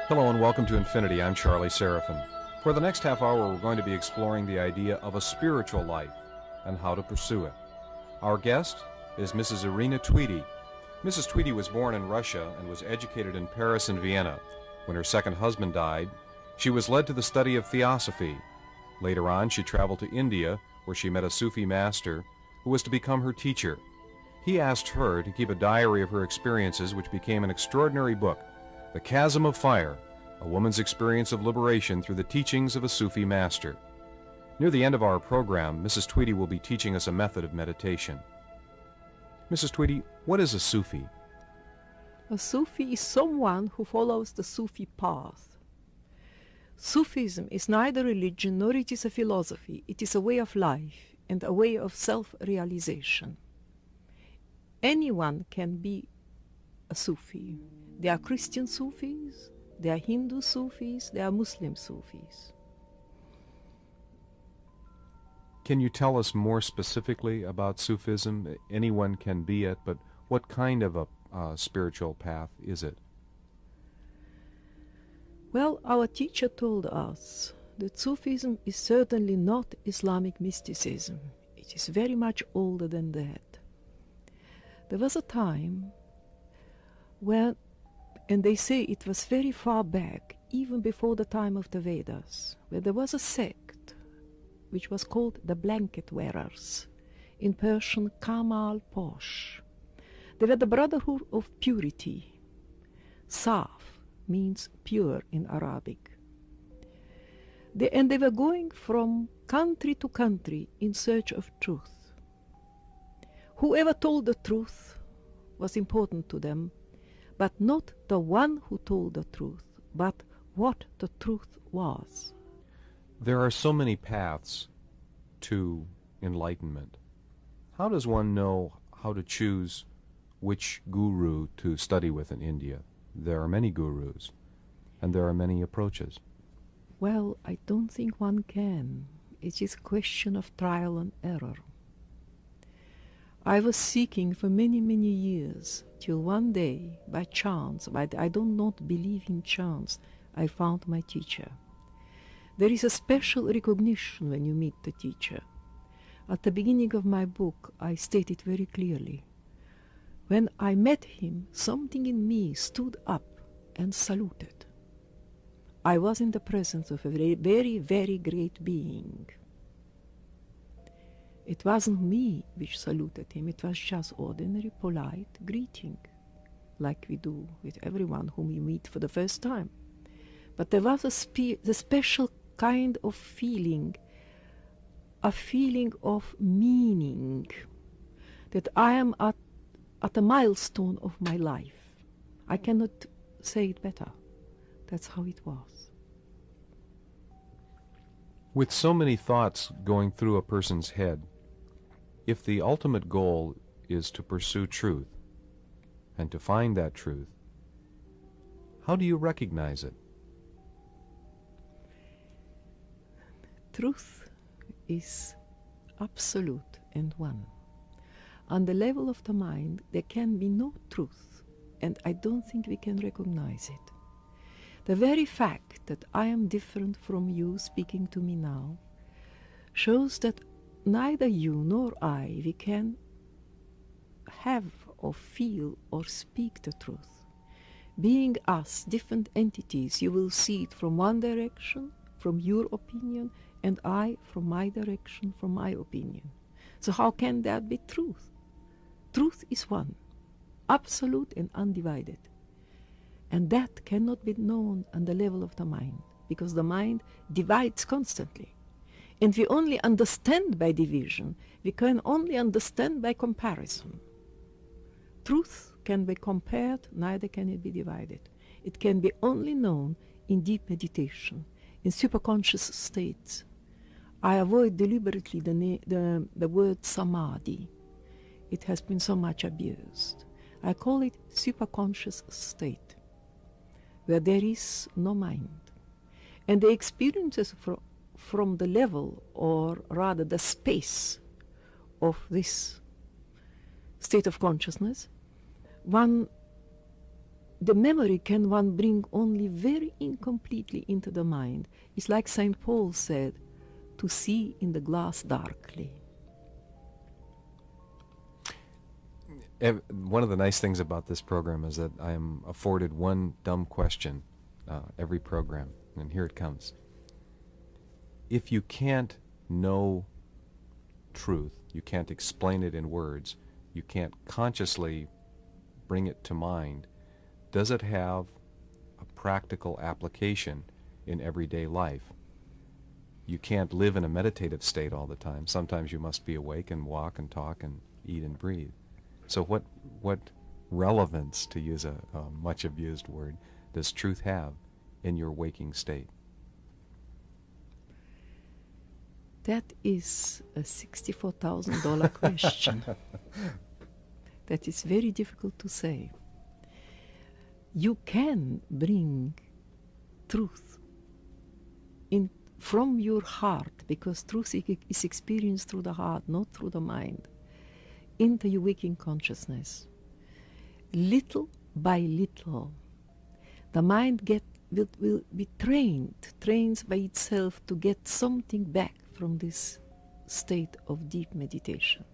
Hello and welcome to Infinity. I'm Charlie Seraphin. For the next half hour, we're going to be exploring the idea of a spiritual life and how to pursue it. Our guest is Mrs. Irina Tweedie. Mrs. Tweedie was born in Russia and was educated in Paris and Vienna. When her second husband died, she was led to the study of theosophy. Later on, she traveled to India, where she met a Sufi master who was to become her teacher. He asked her to keep a diary of her experiences, which became an extraordinary book, The Chasm of Fire, a woman's experience of liberation through the teachings of a Sufi master. Near the end of our program, Mrs. Tweedie will be teaching us a method of meditation. Mrs. Tweedie, what is a Sufi? A Sufi is someone who follows the Sufi path. Sufism is neither religion nor it is a philosophy. It is a way of life and a way of self-realization. Anyone can be a Sufi. There are Christian Sufis, there are Hindu Sufis, there are Muslim Sufis. Can you tell us more specifically about Sufism? Anyone can be it, but what kind of a spiritual path is it? Well, our teacher told us that Sufism is certainly not Islamic mysticism. It is very much older than that. There was a time when, and they say it was very far back, even before the time of the Vedas, where there was a sect which was called the blanket wearers, in Persian Kamal Posh. They were the Brotherhood of Purity. Saf means pure in Arabic. And they were going from country to country in search of truth. Whoever told the truth was important to them, but not the one who told the truth, but what the truth was. There are so many paths to enlightenment. How does one know how to choose which guru to study with in India? There are many gurus, and there are many approaches. Well, I don't think one can. It is a question of trial and error. I was seeking for many, many years, till one day, by chance, but I do not believe in chance, I found my teacher. There is a special recognition when you meet the teacher. At the beginning of my book, I stated very clearly, when I met him, something in me stood up and saluted. I was in the presence of a very, very, very great being. It wasn't me which saluted him, it was just ordinary, polite greeting, like we do with everyone whom we meet for the first time. But there was a special kind of feeling, a feeling of meaning, that I am at a milestone of my life. I cannot say it better. That's how it was. With so many thoughts going through a person's head, if the ultimate goal is to pursue truth and to find that truth, how do you recognize it? Truth is absolute and one. On the level of the mind, there can be no truth, and I don't think we can recognize it. The very fact that I am different from you speaking to me now shows that neither you nor I, we can have or feel or speak the truth. Being us, different entities, you will see it from one direction, from your opinion, and I from my direction, from my opinion. So how can that be truth? Truth is one, absolute and undivided. And that cannot be known on the level of the mind, because the mind divides constantly. And we only understand by division, we can only understand by comparison. Truth can be compared, neither can it be divided. It can be only known in deep meditation, in superconscious states. I avoid deliberately the word samadhi. It has been so much abused. I call it superconscious state, where there is no mind. And the experiences from the level, or rather the space of this state of consciousness, one the memory can one bring only very incompletely into the mind. It's like St. Paul said, to see in the glass darkly. One of the nice things about this program is that I am afforded one dumb question every program, and here it comes. If you can't know truth, you can't explain it in words, you can't consciously bring it to mind, does it have a practical application in everyday life? You can't live in a meditative state all the time. Sometimes you must be awake and walk and talk and eat and breathe. So what relevance, to use a much abused word, does truth have in your waking state? That is a $64,000 question. That is very difficult to say. You can bring truth in from your heart, because truth is experienced through the heart, not through the mind, into your waking consciousness. Little by little, the mind will be trained by itself to get something back from this state of deep meditation.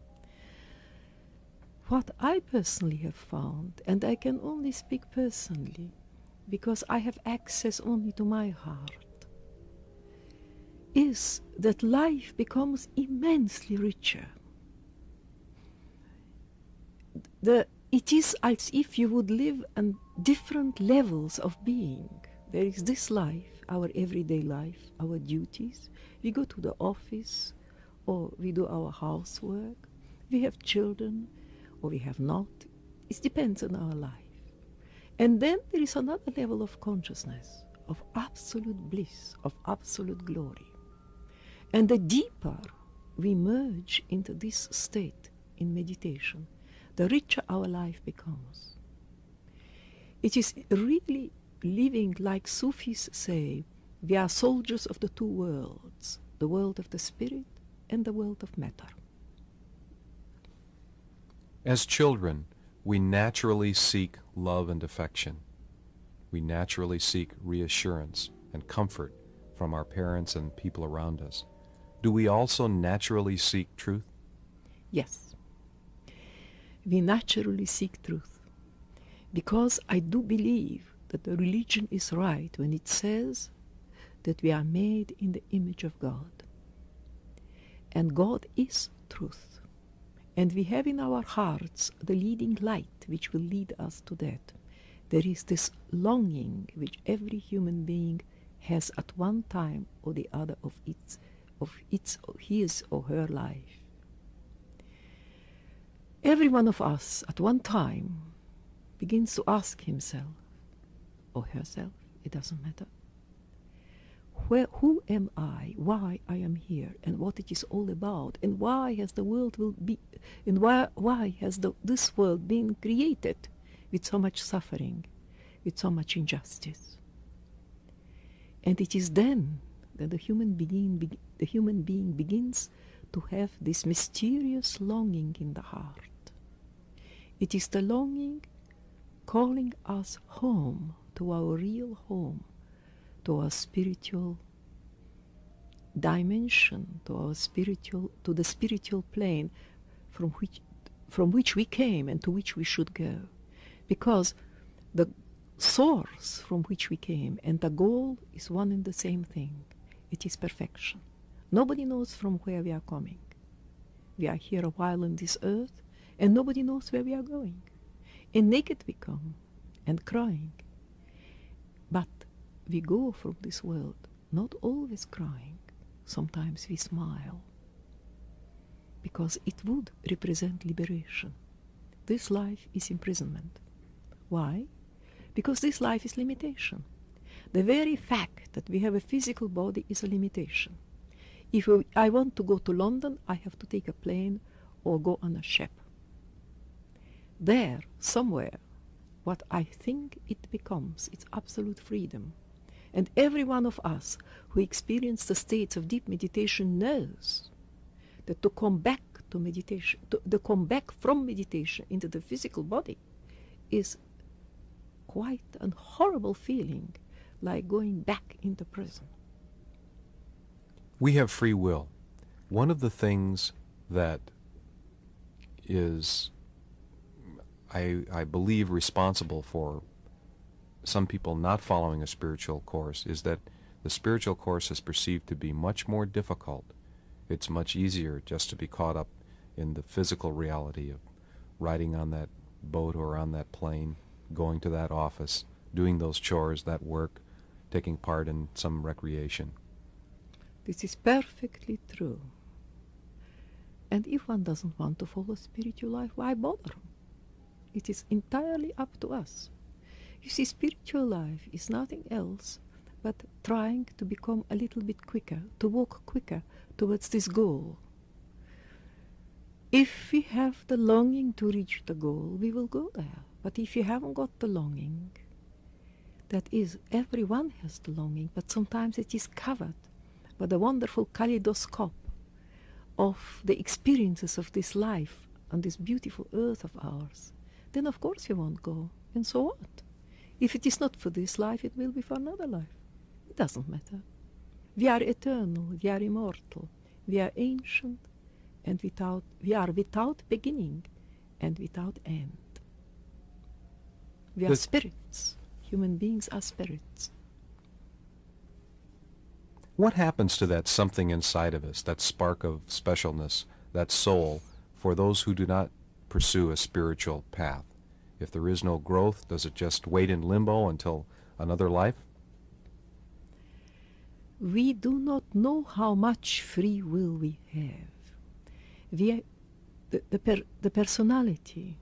What I personally have found, and I can only speak personally, because I have access only to my heart, is that life becomes immensely richer. It is as if you would live on different levels of being. There is this life, our everyday life, our duties. We go to the office, or we do our housework. We have children, or we have not. It depends on our life. And then there is another level of consciousness, of absolute bliss, of absolute glory. And the deeper we merge into this state in meditation, the richer our life becomes. It is really living, like Sufis say, we are soldiers of the two worlds, the world of the spirit and the world of matter. As children, we naturally seek love and affection. We naturally seek reassurance and comfort from our parents and people around us. Do we also naturally seek truth? Yes. We naturally seek truth, because I do believe that the religion is right when it says that we are made in the image of God. And God is truth. And we have in our hearts the leading light which will lead us to that. There is this longing which every human being has at one time or the other of his or her life. Every one of us at one time begins to ask himself or herself, it doesn't matter, who am I, why I am here, and what it is all about, and why has the world why has this world been created with so much suffering, with so much injustice. And it is then that the human being begins to have this mysterious longing in the heart. It is the longing calling us home, to our real home, to our spiritual dimension, to the spiritual plane from which we came and to which we should go. Because the source from which we came and the goal is one and the same thing. It is perfection. Nobody knows from where we are coming. We are here a while on this earth, and nobody knows where we are going. And naked we come, and crying. But we go from this world not always crying. Sometimes we smile, because it would represent liberation. This life is imprisonment. Why? Because this life is limitation. The very fact that we have a physical body is a limitation. If I want to go to London, I have to take a plane or go on a ship. There, somewhere, what I think it becomes, it's absolute freedom. And every one of us who experience the states of deep meditation knows that to come back to meditation, to come back from meditation into the physical body is quite a horrible feeling, like going back into prison. We have free will. One of the things that is, I believe, responsible for some people not following a spiritual course is that the spiritual course is perceived to be much more difficult. It's much easier just to be caught up in the physical reality of riding on that boat or on that plane, going to that office, doing those chores, that work, taking part in some recreation. This is perfectly true. And if one doesn't want to follow spiritual life, why bother? It is entirely up to us. You see, spiritual life is nothing else but trying to become a little bit quicker, to walk quicker towards this goal. If we have the longing to reach the goal, we will go there. But if you haven't got the longing, that is, everyone has the longing, but sometimes it is covered by the wonderful kaleidoscope of the experiences of this life on this beautiful earth of ours, then of course you won't go. And so what? If it is not for this life, it will be for another life. It doesn't matter. We are eternal, we are immortal, we are ancient, and we are without beginning and without end. We are spirits. Human beings are spirits. What happens to that something inside of us, that spark of specialness, that soul, for those who do not pursue a spiritual path? If there is no growth, does it just wait in limbo until another life? We do not know how much free will we have. The personality,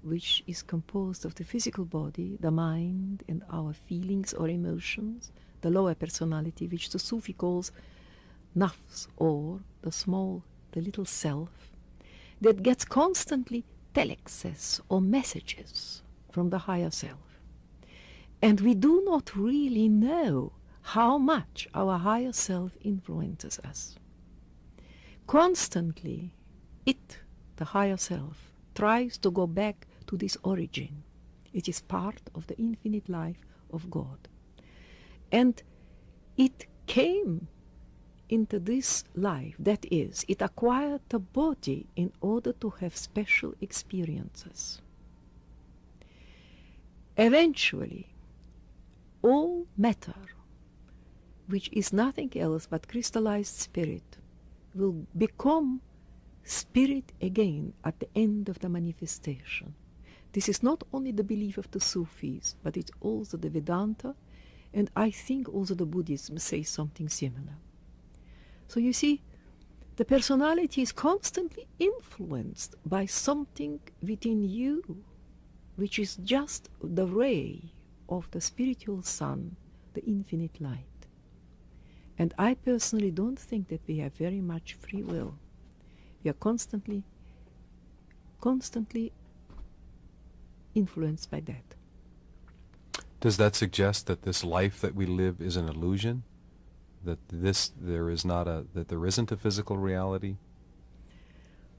which is composed of the physical body, the mind, and our feelings or emotions, the lower personality, which the Sufi calls nafs, or the little self, that gets constantly telexes or messages from the higher self. And we do not really know how much our higher self influences us. Constantly, the higher self, tries to go back to this origin. It is part of the infinite life of God. And it came into this life, that is, it acquired a body in order to have special experiences. Eventually, all matter, which is nothing else but crystallized spirit, will become spirit again at the end of the manifestation. This is not only the belief of the Sufis, but it's also the Vedanta, and I think also the Buddhism says something similar. So you see, the personality is constantly influenced by something within you, which is just the ray of the spiritual sun, the infinite light. And I personally don't think that we have very much free will. We are constantly influenced by that. Does that suggest that this life that we live is an illusion? That there isn't a physical reality?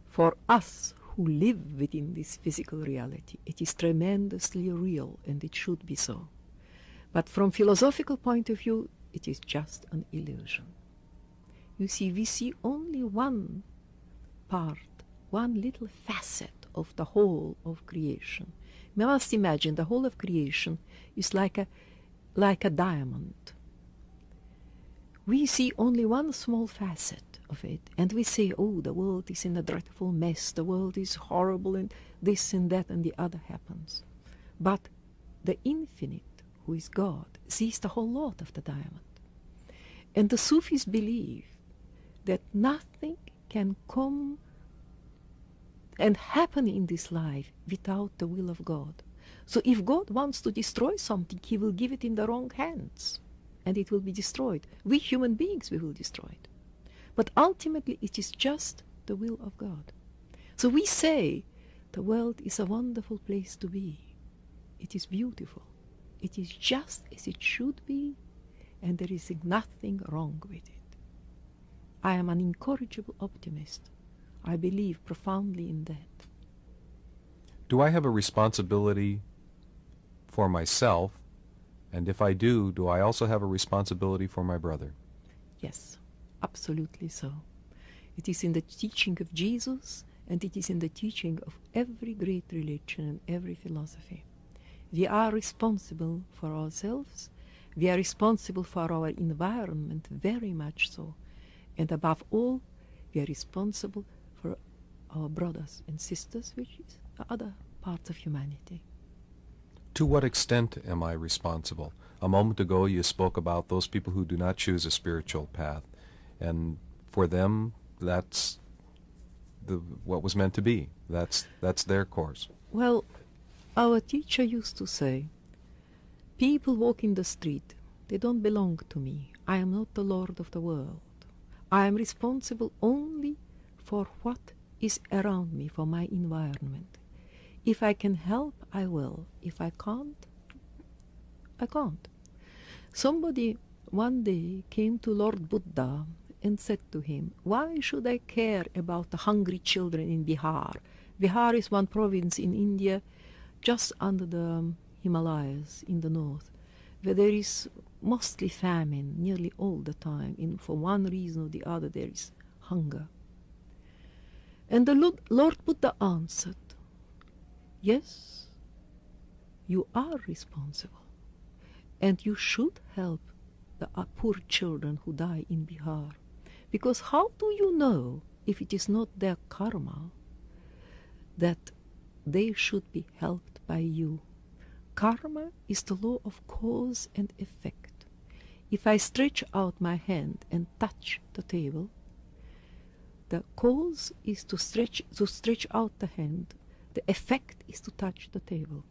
For us who live within this physical reality, it is tremendously real, and it should be so. But from philosophical point of view, it is just an illusion. You see, we see only one part, one little facet of the whole of creation. We must imagine the whole of creation is like a diamond. We see only one small facet of it, and we say, oh, the world is in a dreadful mess, the world is horrible, and this and that and the other happens. But the infinite, who is God, sees the whole lot of the diamond. And the Sufis believe that nothing can come and happen in this life without the will of God. So if God wants to destroy something, he will give it in the wrong hands, and it will be destroyed. We human beings, we will destroy it. But ultimately, it is just the will of God. So we say the world is a wonderful place to be. It is beautiful. It is just as it should be, and there is nothing wrong with it. I am an incorrigible optimist. I believe profoundly in that. Do I have a responsibility for myself? And if I do I also have a responsibility for my brother? Yes, absolutely so. It is in the teaching of Jesus, and it is in the teaching of every great religion and every philosophy. We are responsible for ourselves. We are responsible for our environment, very much so. And above all, we are responsible for our brothers and sisters, which is the other parts of humanity. To what extent am I responsible? A moment ago you spoke about those people who do not choose a spiritual path, and for them that's what was meant to be. That's their course. Well, our teacher used to say, people walk in the street, they don't belong to me. I am not the Lord of the world. I am responsible only for what is around me, for my environment. If I can help, I will. If I can't, I can't. Somebody one day came to Lord Buddha and said to him, why should I care about the hungry children in Bihar? Bihar is one province in India, just under the Himalayas in the north, where there is mostly famine nearly all the time. For one reason or the other, there is hunger. And the Lord Buddha answered, yes, you are responsible, and you should help the poor children who die in Bihar. Because how do you know, if it is not their karma, that they should be helped by you? Karma is the law of cause and effect. If I stretch out my hand and touch the table, the cause is to stretch out the hand. The effect is to touch the table.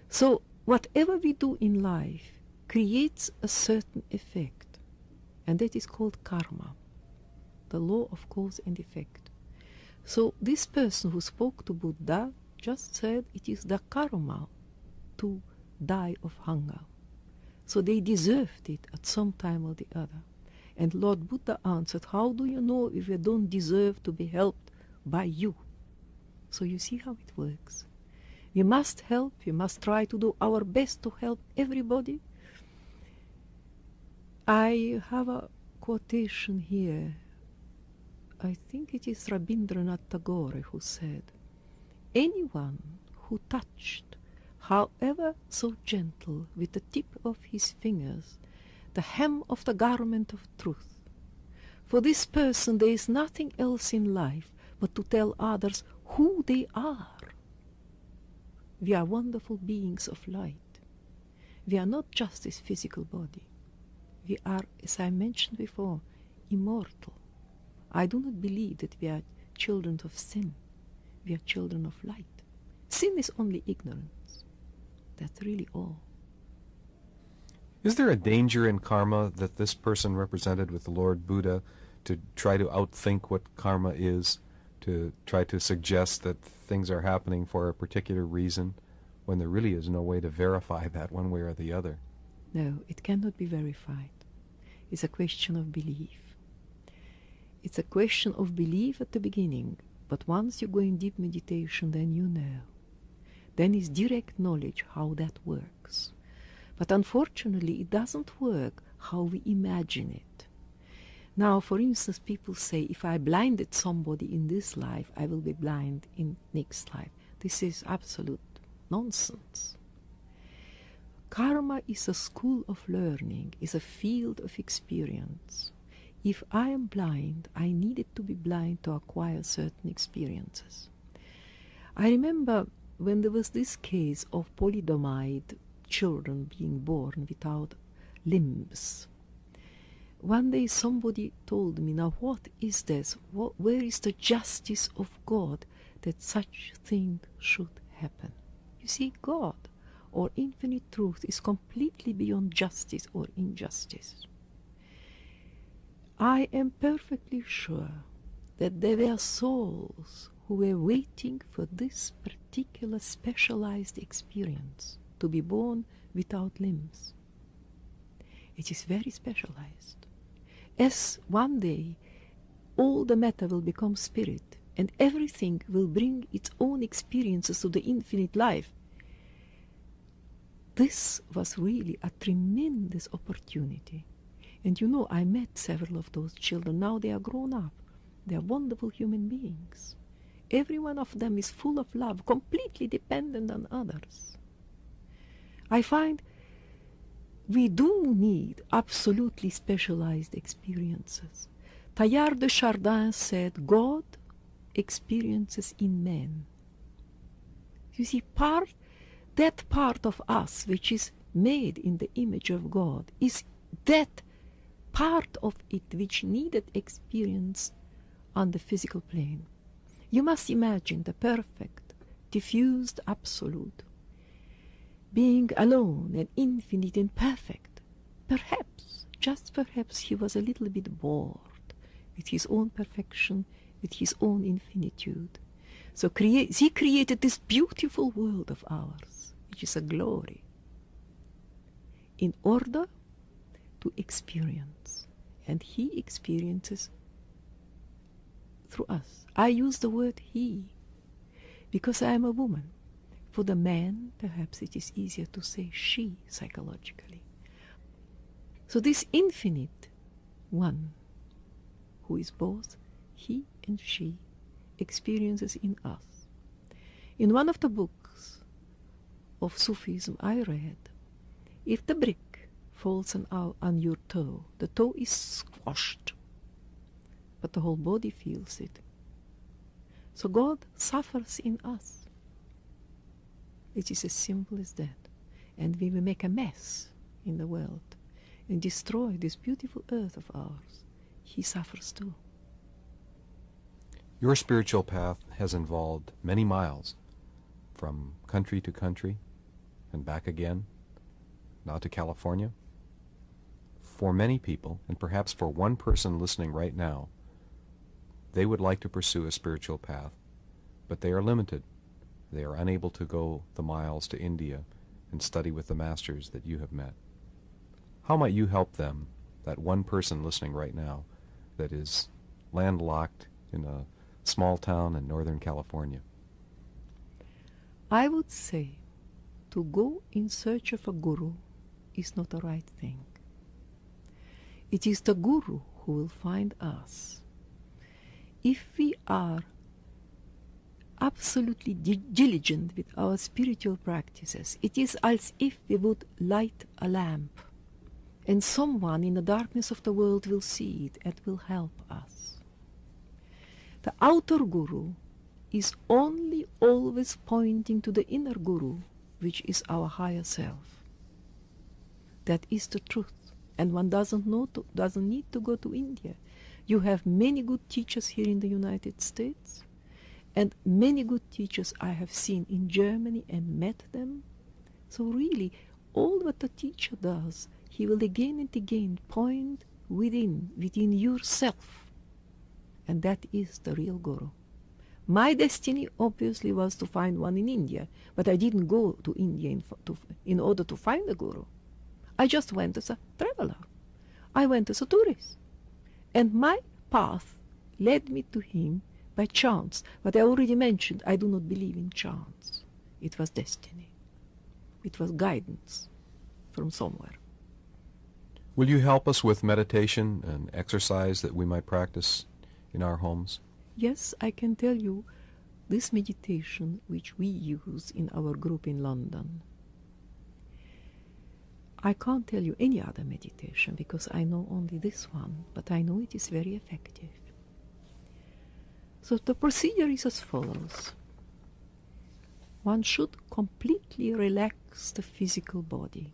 So whatever we do in life creates a certain effect, and that is called karma, the law of cause and effect. So this person who spoke to Buddha just said it is the karma to die of hunger. So they deserved it at some time or the other. And Lord Buddha answered, how do you know if you don't deserve to be helped by you? So you see how it works. We must help, we must try to do our best to help everybody. I have a quotation here. I think it is Rabindranath Tagore who said, anyone who touched, however so gentle, with the tip of his fingers, the hem of the garment of truth, for this person there is nothing else in life but to tell others who they are. We are wonderful beings of light. We are not just this physical body. We are, as I mentioned before, immortal. I do not believe that we are children of sin. We are children of light. Sin is only ignorance. That's really all. Is there a danger in karma that this person represented with the Lord Buddha to try to outthink what karma is, to try to suggest that things are happening for a particular reason, when there really is no way to verify that one way or the other? No, it cannot be verified. It's a question of belief. It's a question of belief at the beginning, but once you go in deep meditation, then you know. Then it's direct knowledge how that works. But unfortunately, it doesn't work how we imagine it. Now, for instance, people say, if I blinded somebody in this life, I will be blind in next life. This is absolute nonsense. Karma is a school of learning, is a field of experience. If I am blind, I needed to be blind to acquire certain experiences. I remember when there was this case of polydomide children being born without limbs. One day somebody told me, now what is this? Where is the justice of God that such thing should happen? You see, God, or infinite truth, is completely beyond justice or injustice. I am perfectly sure that there were souls who were waiting for this particular specialized experience, to be born without limbs. It is very specialized. As one day all the matter will become spirit, and everything will bring its own experiences to the infinite life, this was really a tremendous opportunity. And you know, I met several of those children. Now they are grown up. They are wonderful human beings. Every one of them is full of love, completely dependent on others. I find we do need absolutely specialized experiences. Teilhard de Chardin said, God experiences in man. You see, that part of us which is made in the image of God is that part of it which needed experience on the physical plane. You must imagine the perfect, diffused absolute, being alone and infinite and perfect. Perhaps, just perhaps, he was a little bit bored with his own perfection, with his own infinitude. So he created this beautiful world of ours, which is a glory, in order to experience. And he experiences through us. I use the word he because I am a woman. For the man, perhaps it is easier to say she psychologically. So this infinite one, who is both he and she, experiences in us. In one of the books of Sufism I read, if the brick falls on your toe, the toe is squashed, but the whole body feels it. So God suffers in us. It is as simple as that. And we will make a mess in the world and destroy this beautiful earth of ours. He suffers too. Your spiritual path has involved many miles from country to country and back again, now to California. For many people, and perhaps for one person listening right now, they would like to pursue a spiritual path, but they are limited. They are unable to go the miles to India and study with the masters that you have met. How might you help them, that one person listening right now, that is landlocked in a small town in Northern California? I would say to go in search of a guru is not the right thing. It is the guru who will find us. If we are absolutely diligent with our spiritual practices, it is as if we would light a lamp, and someone in the darkness of the world will see it and will help us. The outer guru is only always pointing to the inner guru, which is our higher self. That is the truth, and one doesn't need to go to India. You have many good teachers here in the United States, and many good teachers I have seen in Germany and met them. So really, all what the teacher does, he will again and again point within yourself. And that is the real guru. My destiny obviously was to find one in India, but I didn't go to India in order to find a guru. I just went as a traveler. I went as a tourist. And my path led me to him by chance. But I already mentioned, I do not believe in chance. It was destiny. It was guidance from somewhere. Will you help us with meditation and exercise that we might practice in our homes? Yes, I can tell you this meditation which we use in our group in London. I can't tell you any other meditation because I know only this one, but I know it is very effective. So the procedure is as follows. One should completely relax the physical body.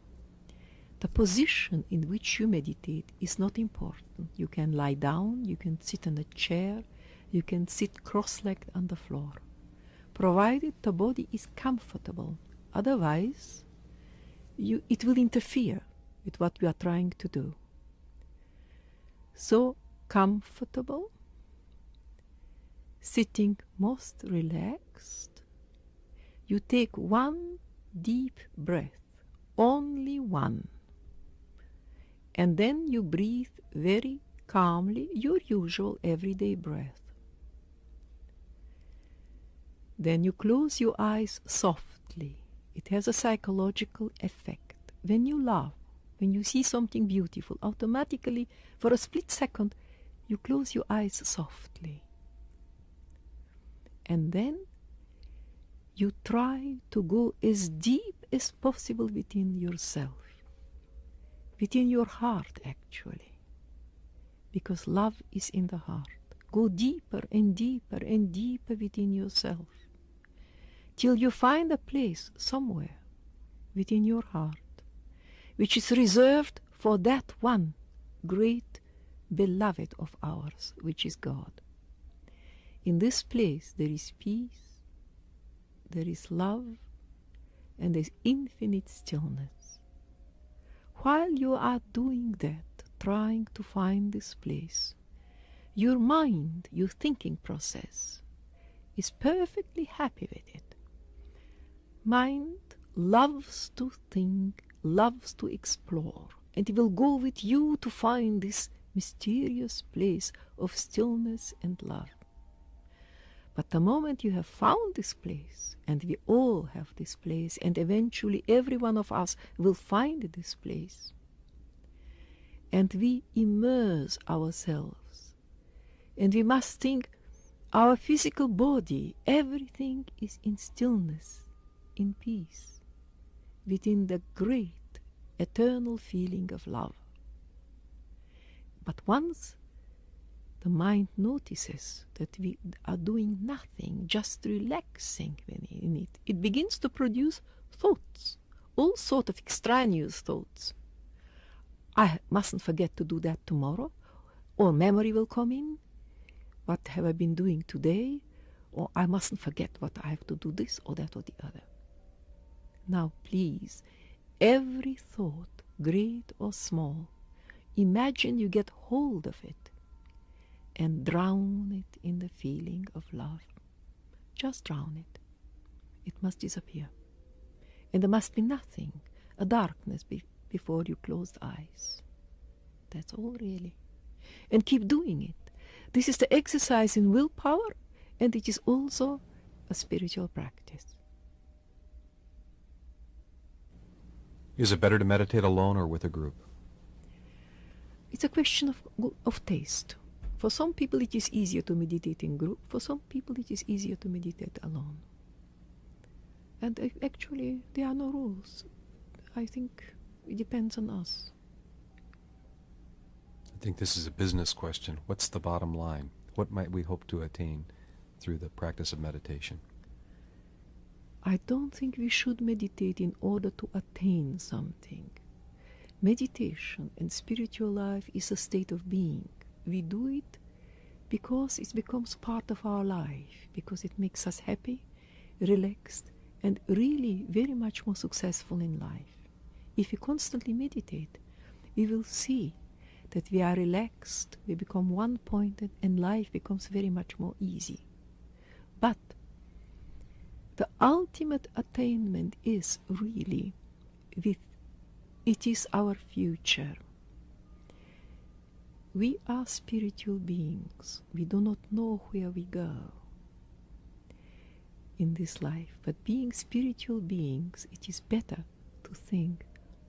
The position in which you meditate is not important. You can lie down, you can sit in a chair, you can sit cross-legged on the floor, provided the body is comfortable. Otherwise, it will interfere with what we are trying to do. So, comfortable, sitting most relaxed, you take one deep breath, only one, and then you breathe very calmly, your usual everyday breath. Then you close your eyes softly. It has a psychological effect. When you love, when you see something beautiful, automatically, for a split second, you close your eyes softly. And then you try to go as deep as possible within yourself, within your heart actually, because love is in the heart. Go deeper and deeper and deeper within yourself, till you find a place somewhere within your heart, which is reserved for that one great beloved of ours, which is God. In this place there is peace, there is love, and there is infinite stillness. While you are doing that, trying to find this place, your mind, your thinking process, is perfectly happy with it. Mind loves to think, loves to explore, and it will go with you to find this mysterious place of stillness and love. But the moment you have found this place, and we all have this place, and eventually every one of us will find this place, and we immerse ourselves, and we must think our physical body, everything is in stillness, in peace, within the great eternal feeling of love. But once the mind notices that we are doing nothing, just relaxing in it, it begins to produce thoughts, all sorts of extraneous thoughts. I mustn't forget to do that tomorrow, or memory will come in. What have I been doing today? Or I mustn't forget what I have to do, this or that or the other. Now please, every thought, great or small, imagine you get hold of it and drown it in the feeling of love. Just drown it. It must disappear. And there must be nothing, a darkness before you close the eyes. That's all really. And keep doing it. This is the exercise in willpower, and it is also a spiritual practice. Is it better to meditate alone or with a group? It's a question of taste. For some people it is easier to meditate in group. For some people it is easier to meditate alone. And actually there are no rules. I think it depends on us. I think this is a business question. What's the bottom line? What might we hope to attain through the practice of meditation? I don't think we should meditate in order to attain something. Meditation and spiritual life is a state of being. We do it because it becomes part of our life, because it makes us happy, relaxed, and really very much more successful in life. If we constantly meditate, we will see that we are relaxed, we become one-pointed, and life becomes very much more easy. But the ultimate attainment is really it is our future. We are spiritual beings. We do not know where we go in this life, but being spiritual beings, it is better to think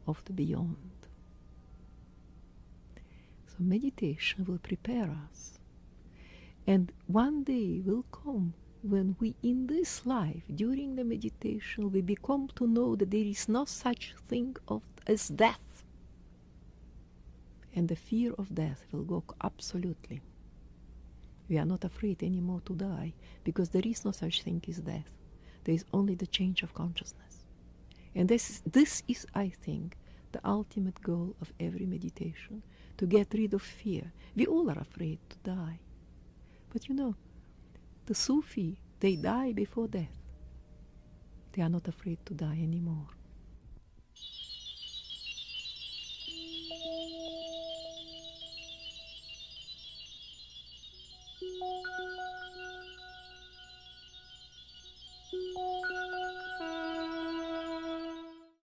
of the beyond. So meditation will prepare us, and one day will come when we in this life, during the meditation, we become to know that there is no such thing as death, and the fear of death will go absolutely. We are not afraid anymore to die, because there is no such thing as death. There is only the change of consciousness. And this is, I think, the ultimate goal of every meditation, to get rid of fear. We all are afraid to die. But you know, the Sufi, they die before death. They are not afraid to die anymore.